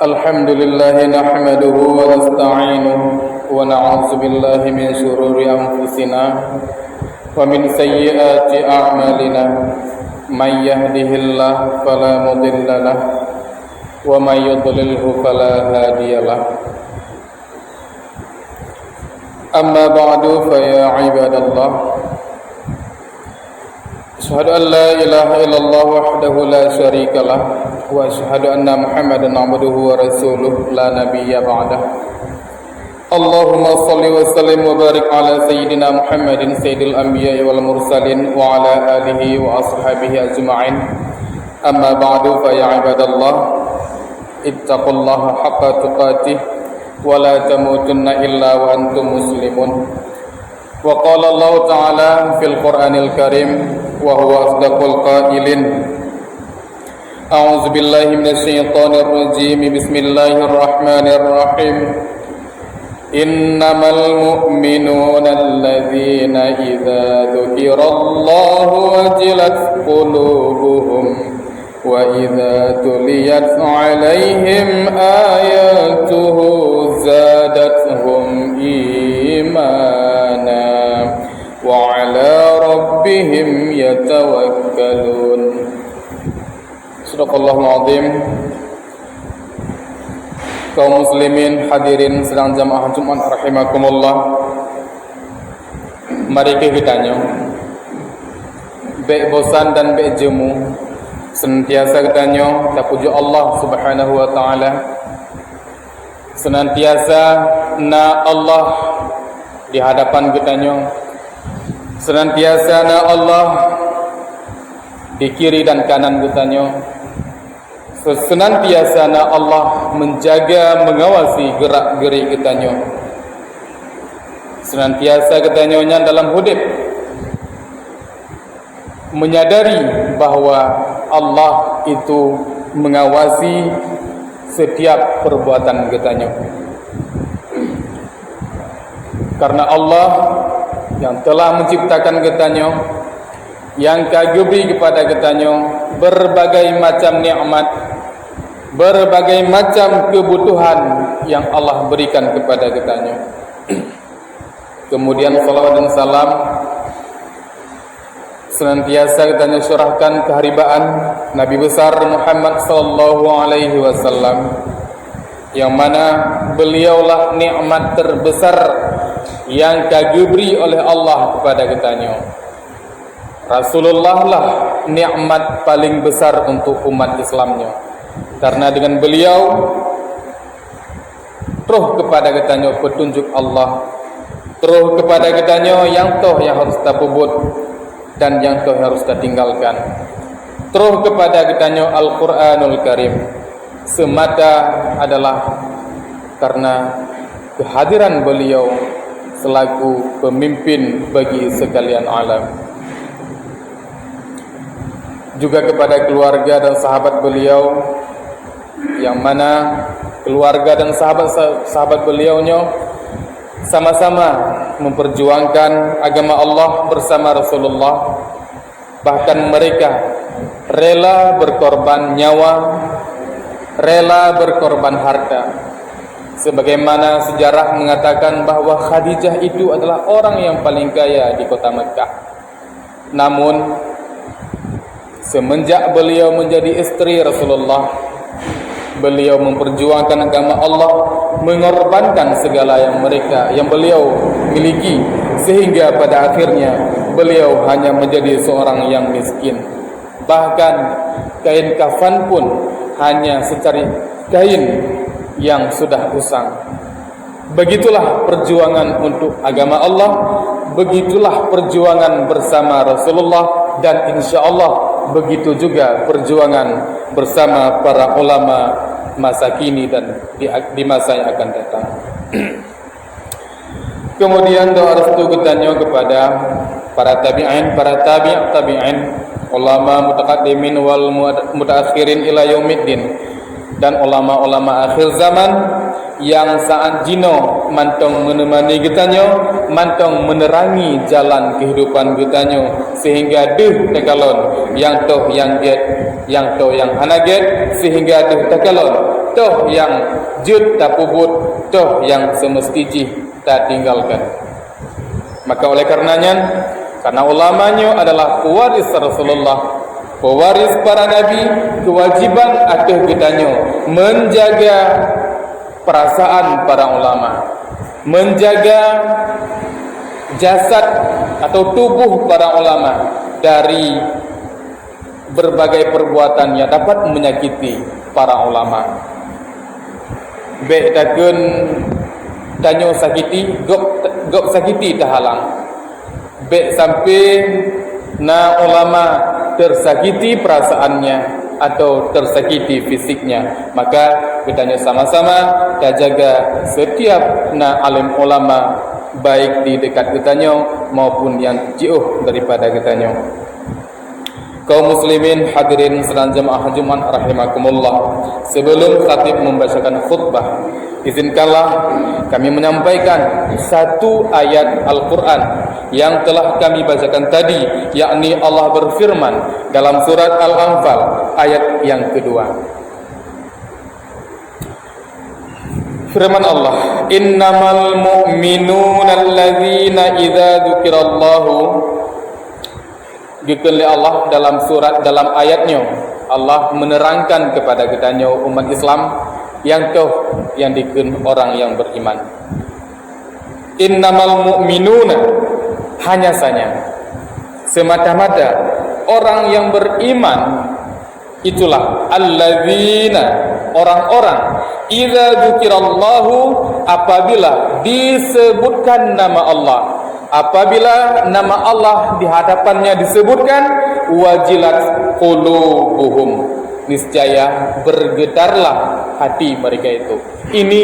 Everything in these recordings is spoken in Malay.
Alhamdulillah nahmaduhu wa nasta'inuhu wa na'udzu billahi min shururi anfusina wa min sayyiati a'malina may yahdihillahu fala mudilla lahu wa may yudlilhu fala hadiyalah. Amma ba'du fa ya ibadallah, asyhadu an la ilaha illallah wahdahu la syarikalah wa asyhadu anna Muhammadan abduhu wa rasuluh la nabiyya ba'dah. Allahumma shalli wa sallim wa barik ala sayyidina Muhammadin sayyidil anbiya'i wal mursalin wa ala alihi wa ashabihi ajma'in. Amma ba'du fa ya ibadallah, ittaqullaha haqqa tuqatih wa la tamutunna illa wa antum muslimun. Wa qala Allah ta'ala fil Qur'anil Karim wa huwa asdaqul qailin. A'udzu billahi minasy syaithanir rajim. Bismillahirrahmanir rahim. Innamal mu'minuna alladzina idza dzukirallahu wajilat qulubuhum wa idza tuliyat 'alaihim ayatuhu zadatuhum imana wa 'ala rabbihim yatawakkalun. Sadaqallahul azim. Kaum muslimin hadirin sedang jamaah Jumat rahimakumullah. Mari kita nyo baik bosan dan baik jemu senantiasa kita nyo kita puji Allah Subhanahu wa taala. Senantiasa na Allah di hadapan kita nyo. Senantiasa na Allah di kiri dan kanan kita nyo. Senantiasa na Allah menjaga, mengawasi gerak-gerik kita nyo. Senantiasa kita nyonya dalam hidup menyadari bahwa Allah itu mengawasi setiap perbuatan kita nyo. Karena Allah yang telah menciptakan kita nyo, yang kagubri kepada kita nyo berbagai macam nikmat, berbagai macam kebutuhan yang Allah berikan kepada kita nyo. Kemudian salawat dan salam senantiasa kita nyo surahkan keharibaan Nabi besar Muhammad sallallahu alaihi wasallam, yang mana beliaulah nikmat terbesar yang kagubri oleh Allah kepada kita nyo. Rasulullah lah nikmat paling besar untuk umat Islamnya. Karena dengan beliau terus kepada kitanya petunjuk Allah, terus kepada kitanya yang toh yang harus kita pebut dan yang toh harus kita tinggalkan. Terus kepada kitanya Al-Qur'anul Karim semata adalah karena kehadiran beliau selaku pemimpin bagi sekalian alam. Juga kepada keluarga dan sahabat beliau, yang mana keluarga dan sahabat beliaunya sama-sama memperjuangkan agama Allah bersama Rasulullah. Bahkan mereka rela berkorban nyawa, rela berkorban harta. Sebagaimana sejarah mengatakan bahwa Khadijah itu adalah orang yang paling kaya di kota Mekah. Namun semenjak beliau menjadi istri Rasulullah, beliau memperjuangkan agama Allah, mengorbankan segala yang beliau miliki, sehingga pada akhirnya beliau hanya menjadi seorang yang miskin. Bahkan kain kafan pun hanya secari kain yang sudah usang. Begitulah perjuangan untuk agama Allah, begitulah perjuangan bersama Rasulullah, dan insya Allah begitu juga perjuangan bersama para ulama masa kini dan di masa yang akan datang. Kemudian doa restu kitanya kepada para tabi'in, para tabi'in, ulama mutaqaddimin wal mutaakhirin ila yaumiddin, dan ulama-ulama akhir zaman yang saat jino mantong menemani getanyo, mantong menerangi jalan kehidupan getanyo, sehingga deh tekalon yang toh yang get, yang toh yang hanaget, sehingga deh tekalon toh yang jud tapubut, toh yang semestinya tak tinggalkan. Maka oleh karenanya, karena ulamanya adalah pewaris Rasulullah, pewaris para nabi, kewajiban atas getanyo menjaga perasaan para ulama, menjaga jasad atau tubuh para ulama dari berbagai perbuatan yang dapat menyakiti para ulama. Baik takun tanyo sakiti, gok sakiti tahalang. Baik sampai na ulama tersakiti perasaannya atau tersakiti fisiknya, maka kita sama-sama kita jaga setiap na alim ulama, baik di dekat kitanya maupun yang jauh daripada kitanya. Kaum muslimin hadirin sedang jemaah Jumat rahimakumullah, sebelum khatib membacakan khutbah, izinkanlah kami menyampaikan satu ayat Al-Quran yang telah kami bacakan tadi, yakni Allah berfirman dalam surat Al-Anfal ayat yang kedua. Firman Allah, innamal mu'minuna alladzina idza dzukirallahu. Dikali Allah dalam surat, dalam ayatnya Allah menerangkan kepada kitanya umat Islam yang toh yang dikun orang yang beriman. Innamal mu'minuna, hanya saja semata-mata orang yang beriman itulah alladzina, orang-orang idza dzukirallahu, apabila disebutkan nama Allah, apabila nama Allah di hadapannya disebutkan, wajilat qulubuhum, niscaya bergetarlah hati mereka itu. Ini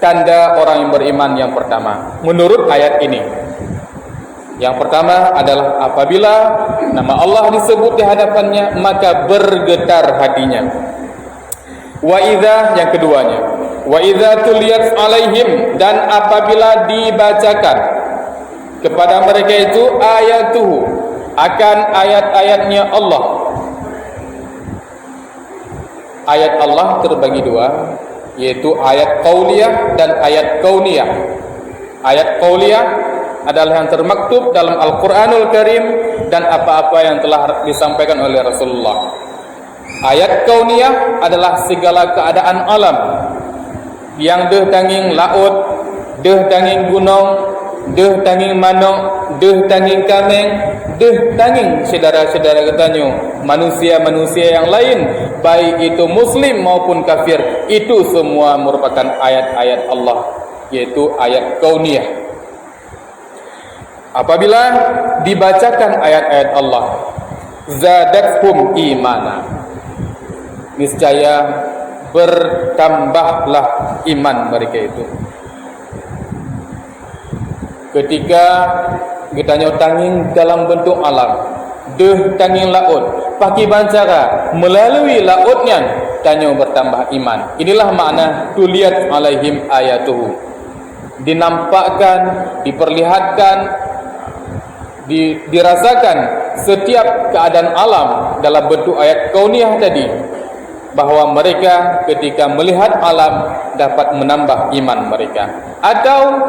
tanda orang yang beriman yang pertama menurut ayat ini. Yang pertama adalah apabila nama Allah disebut di hadapannya, maka bergetar hatinya. Wa idza, yang keduanya, wa idza tuliyat alaihim, dan apabila dibacakan kepada mereka itu ayatuhu, akan ayat-ayatnya Allah. Ayat Allah terbagi dua, yaitu ayat qauliyah dan ayat kauniyah. Ayat qauliyah adalah yang termaktub dalam Al-Quranul Karim dan apa-apa yang telah disampaikan oleh Rasulullah. Ayat kauniyah adalah segala keadaan alam, yang deh tanging laut, deh tanging gunung, deh tanging manuk, deh tanging kameng, deh tanging saudara-saudara katanya manusia-manusia yang lain, baik itu muslim maupun kafir, itu semua merupakan ayat-ayat Allah, yaitu ayat kauniyah. Apabila dibacakan ayat-ayat Allah, zadathum imana, niscaya bertambahlah iman mereka itu. Ketika kita nyotangin dalam bentuk alam, deh tanging laut, pakai bancara melalui lautnya, tanyo bertambah iman. Inilah makna tuliyat alaihim ayatuhu, dinampakkan, diperlihatkan, dirasakan setiap keadaan alam dalam bentuk ayat kauniyah tadi, bahawa mereka ketika melihat alam dapat menambah iman mereka. Atau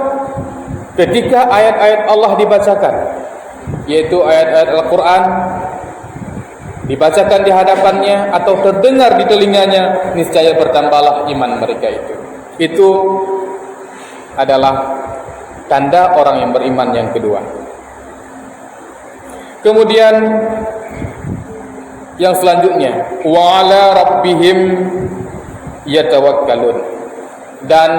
ketika ayat-ayat Allah dibacakan, yaitu ayat-ayat Al-Quran dibacakan di hadapannya atau terdengar di telinganya, niscaya bertambahlah iman mereka itu. Itu adalah tanda orang yang beriman yang kedua. Kemudian yang selanjutnya, wa ala rabbihim yatawakkalun, dan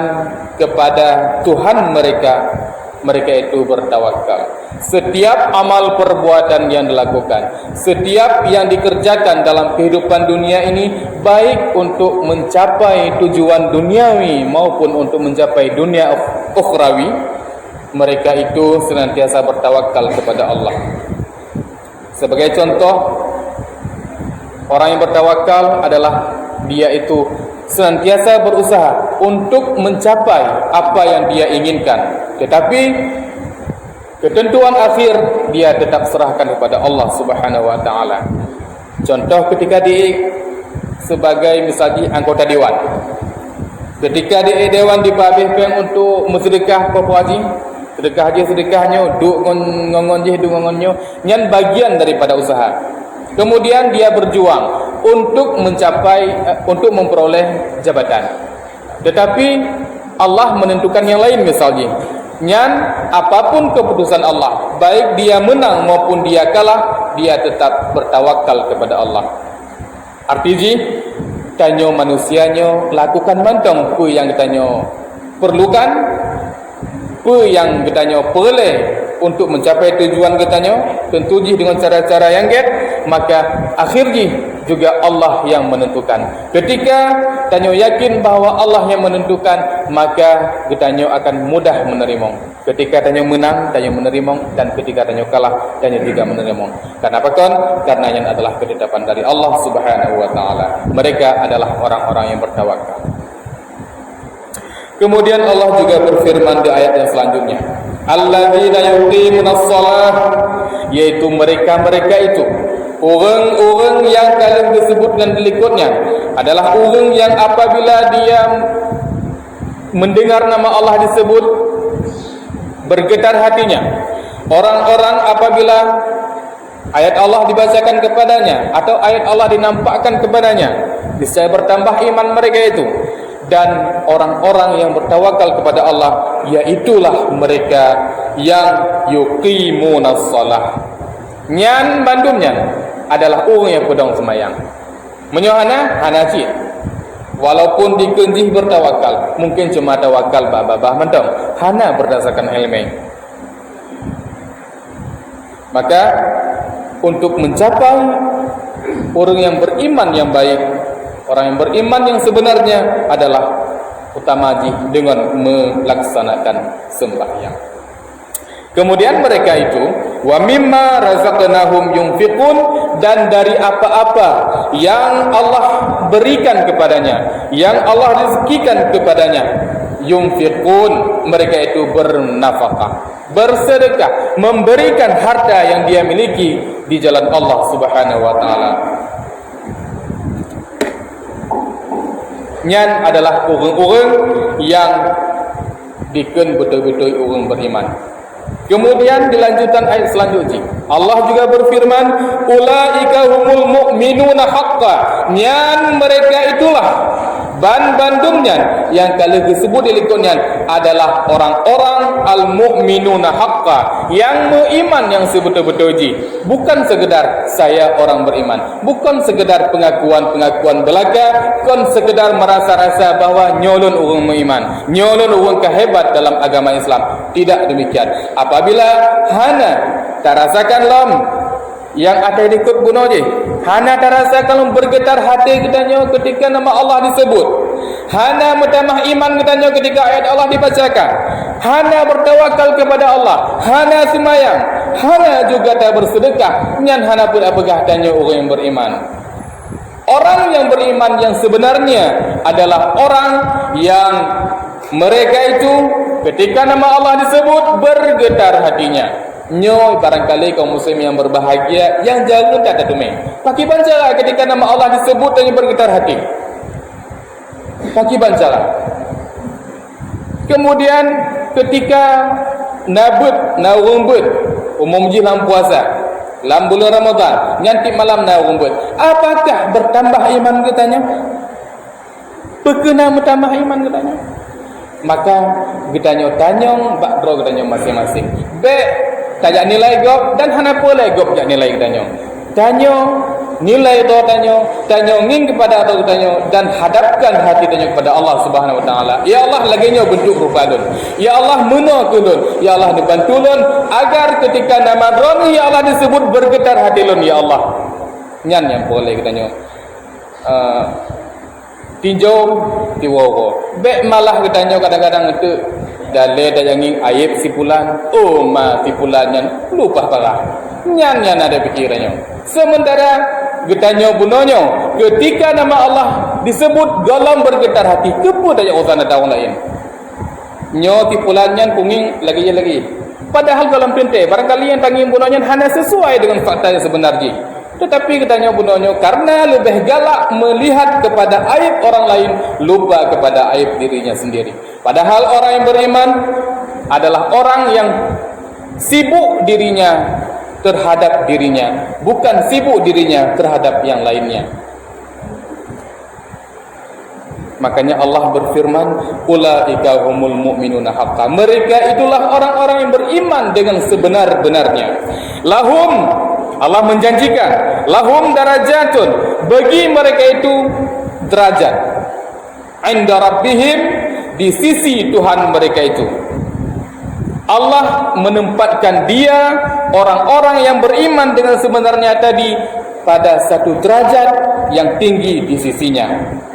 kepada Tuhan mereka itu bertawakal. Setiap amal perbuatan yang dilakukan, setiap yang dikerjakan dalam kehidupan dunia ini, baik untuk mencapai tujuan duniawi maupun untuk mencapai dunia ukhrawi, mereka itu senantiasa bertawakal kepada Allah. Sebagai contoh, orang yang bertawakal adalah dia itu senantiasa berusaha untuk mencapai apa yang dia inginkan, tetapi ketentuan akhir dia tetap serahkan kepada Allah Subhanahu wa taala. Contoh ketika dia sebagai misalnya anggota dewan, ketika dia dewan dipabih peng untuk mensedekah apa haji, sedekah dia sedekahnya, duk ngongon je duk ngongonnya, nyan bagian daripada usaha. Kemudian dia berjuang untuk mencapai untuk memperoleh jabatan, tetapi Allah menentukan yang lain misalnya. Nyan apapun keputusan Allah, baik dia menang maupun dia kalah, dia tetap bertawakal kepada Allah. Artinya tanyo manusianya lakukan mantong ku yang kitanya perlukan, ku yang kitanya perlu untuk mencapai tujuan kitanya, tentu dengan cara-cara yang maka akhirnya juga Allah yang menentukan. Ketika tanyo yakin bahwa Allah yang menentukan, maka tanyo akan mudah menerima. Ketika tanyo menang, tanyo menerima, dan ketika tanyo kalah, tanyo juga menerima. Kenapa kan? Karena yang adalah ketetapan dari Allah Subhanahu wa taala. Mereka adalah orang-orang yang bertawakal. Kemudian Allah juga berfirman di ayat yang selanjutnya, alladzina yuqimunas shalah, yaitu mereka-mereka itu orang-orang yang kalian disebutkan berikutnya adalah orang yang apabila dia mendengar nama Allah disebut bergetar hatinya. Orang-orang apabila ayat Allah dibacakan kepadanya atau ayat Allah dinampakkan kepadanya, bisa bertambah iman mereka itu. Dan orang-orang yang bertawakal kepada Allah, yaitulah mereka yang yuqimunas shalah. Nyan bandumnya adalah orang yang pedang semayang. Menyohana hanaci. Walaupun dikenjih bertawakal, mungkin cuma tawakal babah mentong, hana berdasarkan ilmu. Maka untuk mencapai orang yang beriman yang baik, orang yang beriman yang sebenarnya adalah utama dengan melaksanakan sembahyang. Kemudian mereka itu wa mimma razaqnahum yunfiqun, dan dari apa-apa yang Allah berikan kepadanya, yang Allah rezekikan kepadanya, yunfiqun, mereka itu bernafkah, bersedekah, memberikan harta yang dia miliki di jalan Allah Subhanahu wa taala. Nyan adalah orang-orang yang diken betul-betul orang beriman. Kemudian dilanjutkan ayat selanjutnya, Allah juga berfirman, ulaika humul mu'minuna haqqan, nyan mereka itulah bandumnya yang kalau disebut dilikutnya adalah orang-orang al-mu'minuna haqqan, yang beriman yang sebetul-betul bukan sekedar saya orang beriman, bukan sekedar pengakuan-pengakuan belaka, bukan sekedar merasa-rasa bahwa nyolon orang beriman, nyolon orang kehebat dalam agama Islam. Tidak demikian. Apabila hana tarasakan lam yang ada ikut bunuh je, hana tarasakan bergetar hati kitanya ketika nama Allah disebut, hana bertambah iman kitanya ketika ayat Allah dibacakan, hana bertawakal kepada Allah, hana sembahyang, hana juga tak bersedekah, nyan hana pun apakah tanya orang yang beriman. Orang yang beriman yang sebenarnya adalah orang yang mereka itu ketika nama Allah disebut bergetar hatinya. Nyo barangkali kaum muslim yang berbahagia yang jangan tak tertumai. Paki bancalah ketika nama Allah disebut dan bergetar hati. Paki bancalah. Kemudian ketika narumbut umum jilam puasa, dalam bulan Ramadan, nyanti malam narumbut, apakah bertambah iman katanya? Berkena bertambah iman katanya? Maka kitanya tanyong bakro kitanya masing-masing. Tajak nilai gop dan hana pula gop jak nilai kitanya. Tanyo nilai itu tanyo nging kepada atau tanyo dan hadapkan hati tanyo kepada Allah Subhanahu wa taala. Ya Allah laginya bentuk rupa dun. Ya Allah menolak, ya Allah dibantulun agar ketika nama Ron ya Allah disebut bergetar hati lun ya Allah. Nyan yang boleh kitanya. Tinjau tiwowo. Bek malah kitanya kadang-kadang itu dalil dayanging ayat sipulan, oh ma sipulannya lupa parah. Nyan ada pikirannya. Sementara getanya bunonyo ketika nama Allah disebut galam bergetar hati. Kepo daya urusan ada orang lain. Nyo tipulannya punging lagi. Padahal dalam pente barangkali yang tanging bunanya hanya sesuai dengan fakta yang sebenarnya. Tetapi katanya bunanya karena lebih galak melihat kepada aib orang lain, lupa kepada aib dirinya sendiri. Padahal orang yang beriman adalah orang yang sibuk dirinya terhadap dirinya, bukan sibuk dirinya terhadap yang lainnya. Makanya Allah berfirman, ulaika humul mu'minuna haqqan. Mereka itulah orang-orang yang beriman dengan sebenar-benarnya. Lahum, Allah menjanjikan, lahum darajatun, bagi mereka itu derajat. Inda rabbihim, di sisi Tuhan mereka itu. Allah menempatkan dia, orang-orang yang beriman dengan sebenarnya tadi, pada satu derajat yang tinggi di sisinya.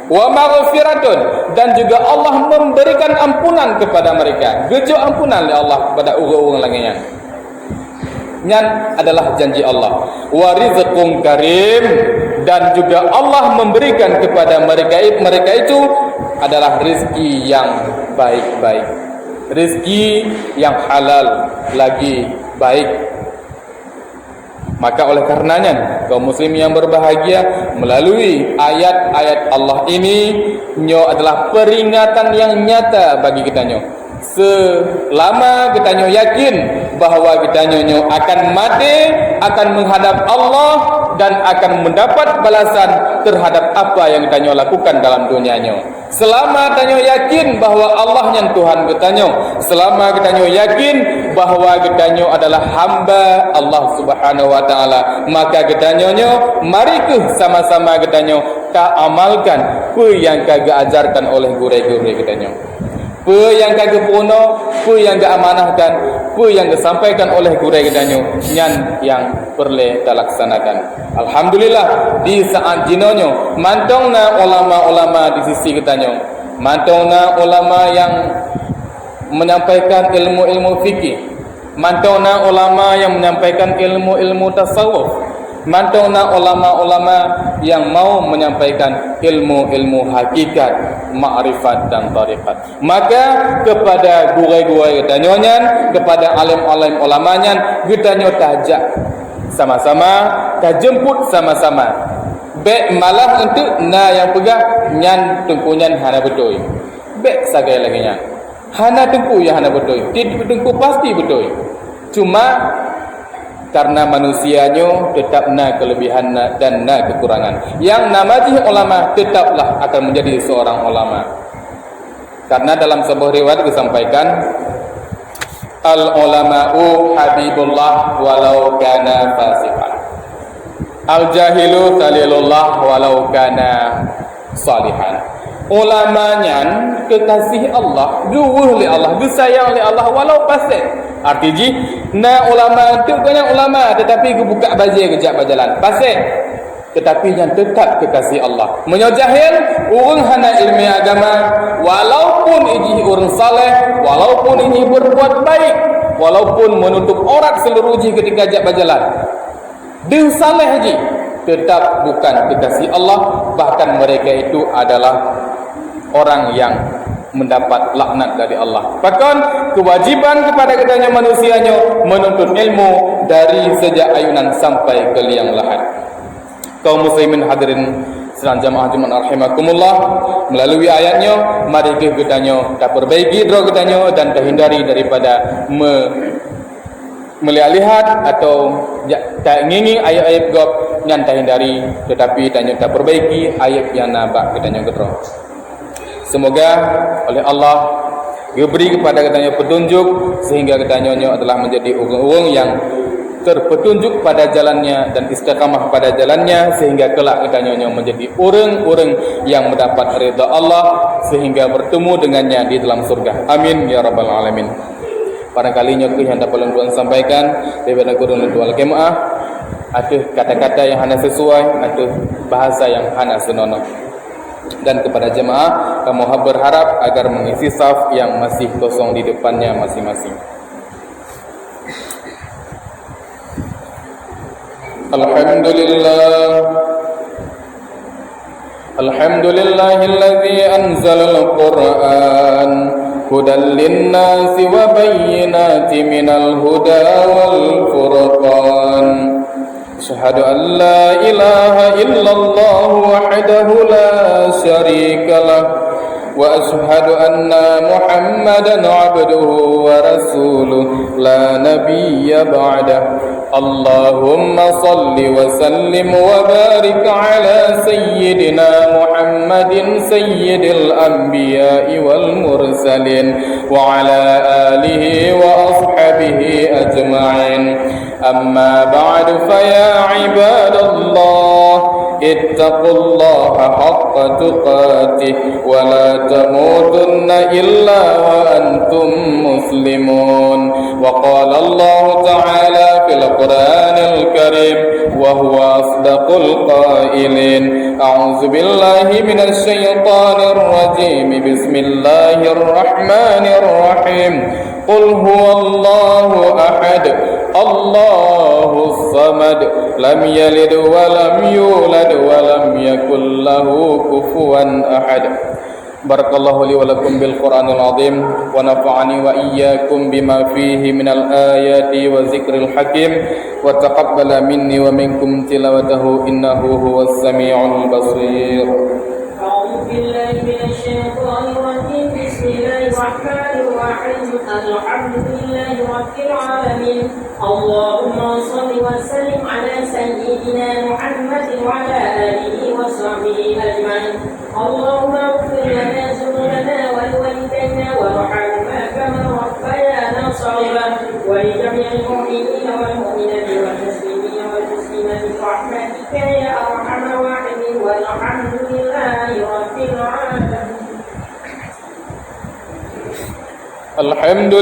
Wa maghfiratun, dan juga Allah memberikan ampunan kepada mereka. Gejo ampunan oleh Allah kepada orang-orang lainnya. Nyan adalah janji Allah. Wa rizqun karim, dan juga Allah memberikan kepada mereka itu adalah rezeki yang baik-baik, rezeki yang halal lagi baik. Maka oleh karenanya kaum muslim yang berbahagia, melalui ayat-ayat Allah ini nyo adalah peringatan yang nyata bagi kita nyo. Selama kita nyo yakin bahawa kita nyo akan mati, akan menghadap Allah dan akan mendapat balasan terhadap apa yang kita nyo lakukan dalam dunia nyo. Selama kita nyo yakin bahawa Allah yang Tuhan kita nyo, selama kita nyo yakin bahawa kita nyo adalah hamba Allah Subhanahu wa taala, maka kita nyo mari ke sama-sama kita nyo ka amalkan apa yang kagak ajarkan oleh guru-guru kita nyo. Apa yang kagak puno, apa yang kagak amanahkan, apa yang disampaikan oleh guru kita nyo, nyan yang perlu dilaksanakan. Alhamdulillah di saat jinonyo mantongna ulama-ulama di sisi kita nyo, mantongna ulama yang menyampaikan ilmu-ilmu fikih, mantongna ulama yang menyampaikan ilmu-ilmu tasawuf, mantongna ulama-ulama yang mau menyampaikan ilmu-ilmu hakikat, ma'rifat dan tariqat. Maka kepada guru-guru kita nyonya, kepada alim-alim ulamanya, kita nyo tajak sama-sama, kita jemput sama-sama. Baik malah untuk yang pegang nyan tengkunyan hana betul. Baik sagai lagi nyan. Hana tengku yang hana betul. Tidak tengku pasti betul. Cuma karena manusianya tetap na kelebihan dan na kekurangan. Yang namanya ulama tetaplah akan menjadi seorang ulama. Karena dalam sebuah riwayat disampaikan, al ulama'u habibullah walau kana fasiqan. Al jahilu khalilullah walau kana salihan. Ulamanya kekasih Allah, juwuh li Allah, disayang li Allah walau fasik. Artinya na ulama tu banyak ulama tetapi kebuka bazir kejap berjalan fasik, tetapi yang tetap kekasih Allah. Menyojahil orang hana ilmu agama, walaupun ini orang saleh, walaupun ini berbuat baik, walaupun menutup aurat seluruh ji ketika kejap berjalan, dia saleh haji, tetap bukan kekasih Allah. Bahkan mereka itu adalah orang yang mendapat laknat dari Allah. Bahkan kewajiban kepada katanya manusianya menuntut ilmu dari sejak ayunan sampai ke liang lahat. Kaum muslimin hadirin sedang jamaah Jumat rahimakumullah, melalui ayatnya mari katanya kita perbaiki diri katanya dan terhindari daripada melihat atau tak nginging ayat-ayat gop yang terhindari, tetapi tanya tak perbaiki ayat yang nabak katanya gedro. Semoga oleh Allah diberi kepada katanya petunjuk sehingga katanya adalah menjadi orang-orang yang terpetunjuk pada jalannya dan istiqamah pada jalannya, sehingga kelak katanya menjadi orang-orang yang mendapat ridha Allah sehingga bertemu dengannya di dalam surga. Amin ya rabbal alamin. Barangkali nyokuh yang dapat tuan sampaikan daripada guru wal jemaah, atau kata-kata yang hana sesuai atau bahasa yang hana senonoh. Dan kepada jemaah, kami berharap agar mengisi saf yang masih kosong di depannya masing-masing. Alhamdulillah الحمد لله الذي أنزل القرآن هدى للناس وبينات من الهدى والفرقان أشهد أن لا إله إلا الله وحده لا شريك له وأشهد أن محمدا عبده ورسوله لا نبي بعده اللهم صل وسلم وبارك على سيدنا محمد سيد الأنبياء والمرسلين وعلى آله وأصحابه أجمعين أما بعد فيا عباد الله اتقوا الله حق تقاته ولا تموتن إلا وأنتم مسلمون وقال الله تعالى في القرآن الكريم وهو أصدق القائلين أعوذ بالله من الشيطان الرجيم بسم الله الرحمن الرحيم قل هو الله أحد الله الصمد لم يلد ولم يولد ولم يكن له كفوا أحد بارك الله لي ولكم بالقرآن العظيم ونفعني وإياكم بما فيه من الآيات وذكر الحكيم وتقبل مني ومنكم تلاوته إنه هو السميع البصير أعوذ بالله من الشيطان الرجيم بسم الله الرحمن الرحيم الحمد لله رب العالمين اللهم صل وسلم على سيدنا محمد وعلى آله وصحبه أجمعين اللهم اغفر لنا ذنوبنا ولوالدينا وارحمنا كما ربيانا صغيرا ولجميع المؤمنين والمؤمنات والمسلمين والمسلمات برحمتك يا أرحم الراحمين والحمد لله رب العالمين الحمد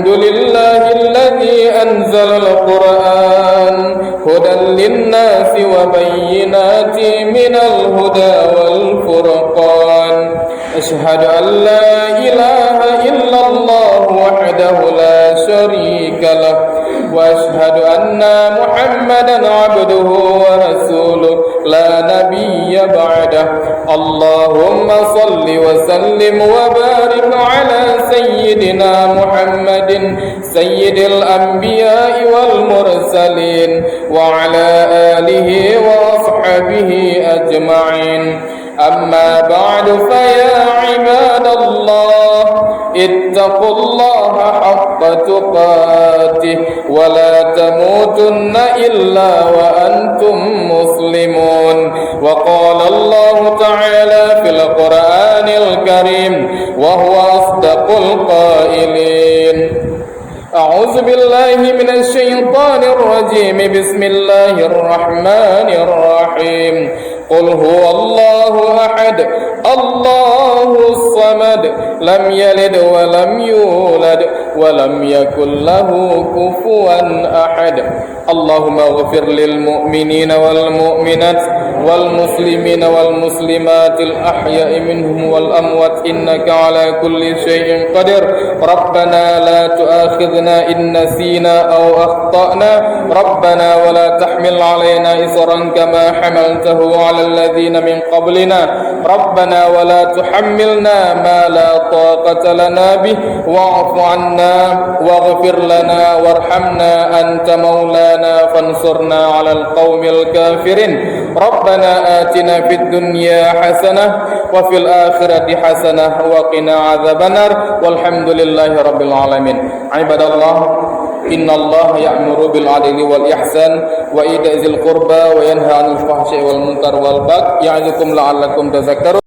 لله الذي أنزل القرآن هدى للناس وبينات من الهدى والفرقان أشهد أن لا إله إلا الله وحده لا شريك له وأشهد أن محمدا عبده ورسوله لا نبي بعده اللهم صل وسلم وبارك على سيدنا محمد سيد الأنبياء والمرسلين وعلى آله وأصحابه أجمعين أما بعد فيا عباد الله اتقوا الله حق تقاته ولا تموتن إلا وأنتم مسلمون وقال الله تعالى في القرآن الكريم وهو أصدق القائلين أعوذ بالله من الشيطان الرجيم بسم الله الرحمن الرحيم قل هو الله أحد الله الصمد لم يلد ولم يولد ولم يكن له كفوا أحد اللهم اغفر للمؤمنين والمؤمنات والمسلمين والمسلمات الأحياء منهم والأموات إنك على كل شيء قدير ربنا لا تؤاخذنا إن نسينا أو أخطأنا ربنا ولا تحمل علينا إصرا كما حملته على الذين من قبلنا ربنا ولا تحملنا ما لا طاقة لنا به واعف عنا واغفر لنا وارحمنا أنت مولانا فانصرنا على القوم الكافرين ربنا آتنا في الدنيا حسنة وفي الآخرة حسنة وقنا عذاب النار والحمد لله رب العالمين عباد الله إن الله يأمر بالعدل والإحسان وإيتاء ذي القربى وينهى عن الفحشاء والمنكر والبغي يعظكم لعلكم تذكرون